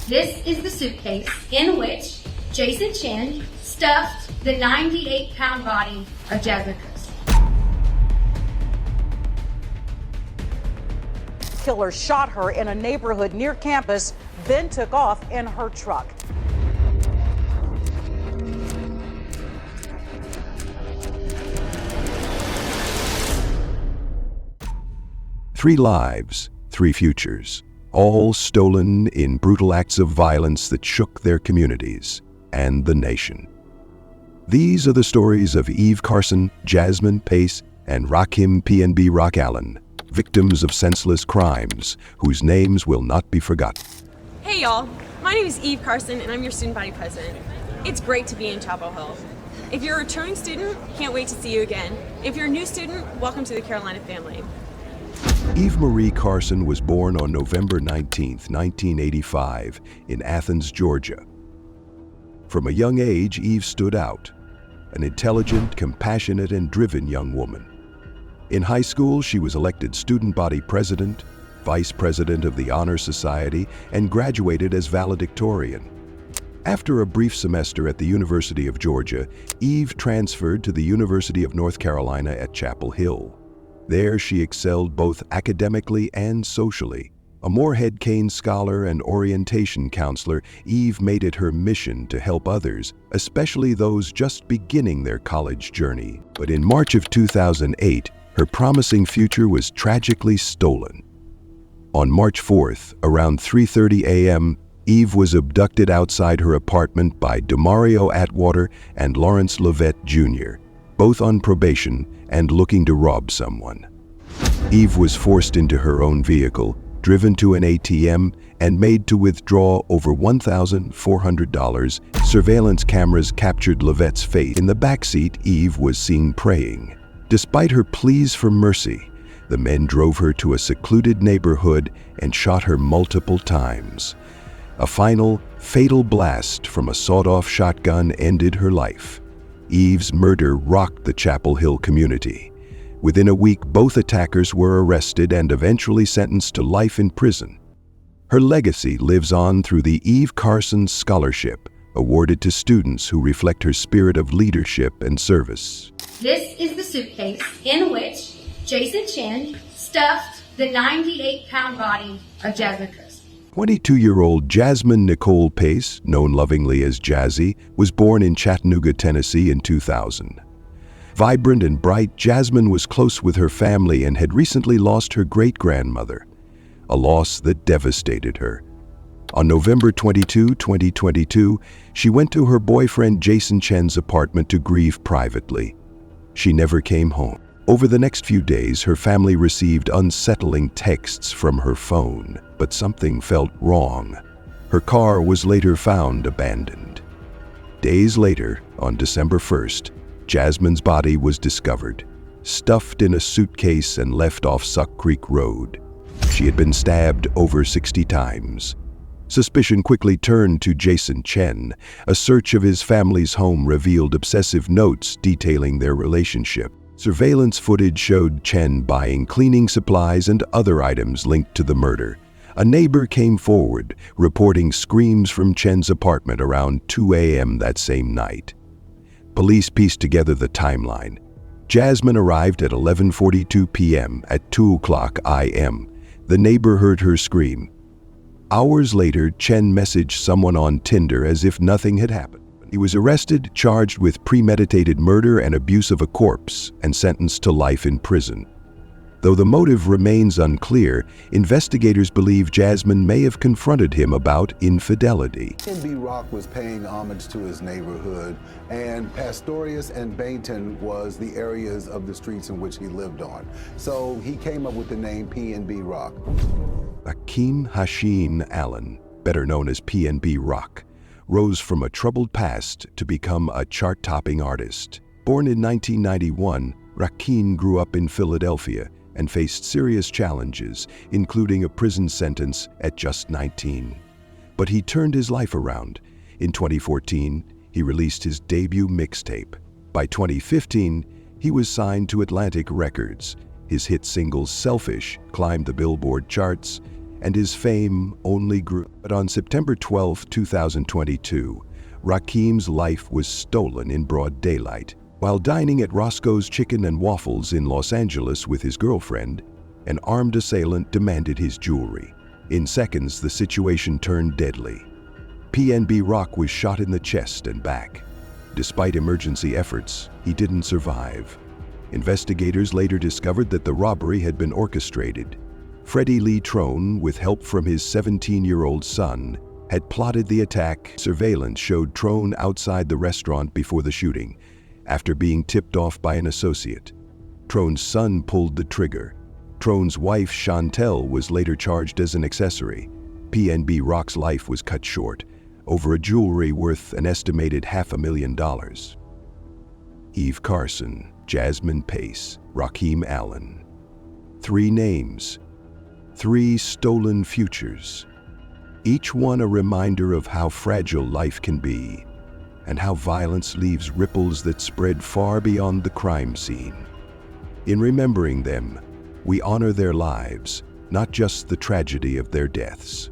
This is the suitcase in which Jason Chen stuffed the 98-pound body of Jasmine Pace. Killer shot her in a neighborhood near campus, then took off in her truck. Three lives, three futures, all stolen in brutal acts of violence that shook their communities and the nation. These are the stories of Eve Carson, Jasmine Pace, and Rakim PnB Rock Allen, victims of senseless crimes whose names will not be forgotten. Hey y'all, my name is Eve Carson and I'm your student body president. It's great to be in Chapel Hill. If you're a returning student, can't wait to see you again. If you're a new student, welcome to the Carolina family. Eve Marie Carson was born on November 19, 1985, in Athens, Georgia. From a young age, Eve stood out, an intelligent, compassionate, and driven young woman. In high school, she was elected student body president, vice president of the Honor Society, and graduated as valedictorian. After a brief semester at the University of Georgia, Eve transferred to the University of North Carolina at Chapel Hill. There, she excelled both academically and socially. A Moorhead Keynes scholar and orientation counselor, Eve made it her mission to help others, especially those just beginning their college journey. But in March of 2008, her promising future was tragically stolen. On March 4th, around 3:30 a.m., Eve was abducted outside her apartment by Demario Atwater and Lawrence Lovett Jr., both on probation and looking to rob someone. Eve was forced into her own vehicle, driven to an ATM, and made to withdraw over $1,400. Surveillance cameras captured Lovett's face. In the backseat, Eve was seen praying. Despite her pleas for mercy, the men drove her to a secluded neighborhood and shot her multiple times. A final, fatal blast from a sawed-off shotgun ended her life. Eve's murder rocked the Chapel Hill community. Within a week, both attackers were arrested and eventually sentenced to life in prison. Her legacy lives on through the Eve Carson Scholarship, awarded to students who reflect her spirit of leadership and service. This is the suitcase in which Jason Chen stuffed the 98-pound body of Jasmine Pace. 22-year-old Jasmine Nicole Pace, known lovingly as Jazzy, was born in Chattanooga, Tennessee in 2000. Vibrant and bright, Jasmine was close with her family and had recently lost her great-grandmother, a loss that devastated her. On November 22, 2022, she went to her boyfriend Jason Chen's apartment to grieve privately. She never came home. Over the next few days, her family received unsettling texts from her phone, but something felt wrong. Her car was later found abandoned. Days later, on December 1st, Jasmine's body was discovered, stuffed in a suitcase and left off Suck Creek Road. She had been stabbed over 60 times. Suspicion quickly turned to Jason Chen. A search of his family's home revealed obsessive notes detailing their relationship. Surveillance footage showed Chen buying cleaning supplies and other items linked to the murder. A neighbor came forward, reporting screams from Chen's apartment around 2 a.m. that same night. Police pieced together the timeline. Jasmine arrived at 11:42 p.m. At 2:00 a.m. The neighbor heard her scream. Hours later, Chen messaged someone on Tinder as if nothing had happened. He was arrested, charged with premeditated murder and abuse of a corpse, and sentenced to life in prison. Though the motive remains unclear, investigators believe Jasmine may have confronted him about infidelity. PnB Rock was paying homage to his neighborhood, and Pastorius and Bainton was the areas of the streets in which he lived on. So he came up with the name PnB Rock. Rakim Hashin Allen, better known as PnB Rock, rose from a troubled past to become a chart-topping artist. Born in 1991, Rakim grew up in Philadelphia and faced serious challenges, including a prison sentence at just 19. But he turned his life around. In 2014, he released his debut mixtape. By 2015, he was signed to Atlantic Records. His hit single Selfish climbed the Billboard charts, and his fame only grew. But on September 12, 2022, Rakim's life was stolen in broad daylight. While dining at Roscoe's Chicken and Waffles in Los Angeles with his girlfriend, an armed assailant demanded his jewelry. In seconds, the situation turned deadly. PnB Rock was shot in the chest and back. Despite emergency efforts, he didn't survive. Investigators later discovered that the robbery had been orchestrated. Freddie Lee Trone, with help from his 17-year-old son, had plotted the attack. Surveillance showed Trone outside the restaurant before the shooting, after being tipped off by an associate. Trone's son pulled the trigger. Trone's wife, Chantel, was later charged as an accessory. PnB Rock's life was cut short, over a jewelry worth an estimated $500,000. Eve Carson, Jasmine Pace, Rakim Allen. 3 names, 3 stolen futures. Each one a reminder of how fragile life can be, and how violence leaves ripples that spread far beyond the crime scene. In remembering them, we honor their lives, not just the tragedy of their deaths.